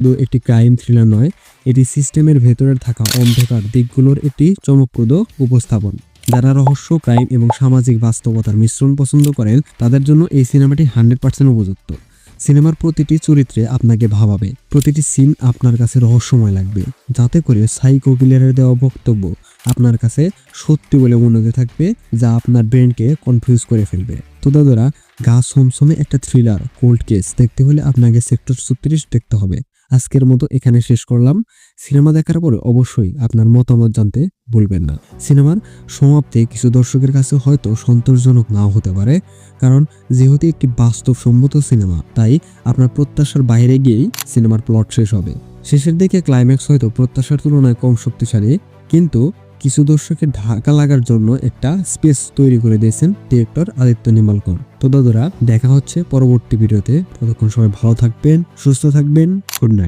শুধু একটি crime thriller নয়, এটি সিস্টেমের ভেতরে থাকা অন্ধকার দিকগুলোর একটি চমকপ্রদ উপস্থাপন। যারা রহস্য, ক্রাইম এবং সামাজিক বাস্তবতার মিশ্রণ পছন্দ করেন তাদের জন্য এই সিনেমাটি 100% উপযুক্ত। সিনেমার প্রতিটি চরিত্রে আপনাকে ভাবাবে, প্রতিটি সিন আপনার কাছে রহস্যময় লাগবে, যাতে করে সাইকো কিলারের দেওয়া বক্তব্য আপনার কাছে সত্যি বলে মনে হতে থাকবে, যা আপনার ব্রেনকে কনফিউজ করে ফেলবে। তো দাদারা, গা ছমছমে একটা থ্রিলার কোল্ড কেস দেখতে হলে আপনাকে সেক্টর 36 দেখতে হবে। আজকের মতো এখানে শেষ করলাম। সিনেমা দেখার পরে অবশ্যই আপনার মতামত জানতে ভুলবেন না। সিনেমার সমাপ্তি কিছু দর্শকের কাছে হয়তো সন্তোষজনক নাও হতে পারে, কারণ যেহেতু একটি বাস্তবসম্মত সিনেমা, তাই আপনার প্রত্যাশার বাইরে গিয়েই সিনেমার প্লট শেষ হবে। শেষের দিকে ক্লাইম্যাক্স হয়তো প্রত্যাশার তুলনায় কম শক্তিশালী, কিন্তু কিছু দর্শকের ধাক্কা লাগার জন্য একটা স্পেস তৈরি করে দিয়েছেন ডিরেক্টর আদিত্য নিমালকর। তো দাদুরা, দেখা হচ্ছে পরবর্তী ভিডিওতে। ততক্ষণ সবাই ভালো থাকবেন, সুস্থ থাকবেন। Good night.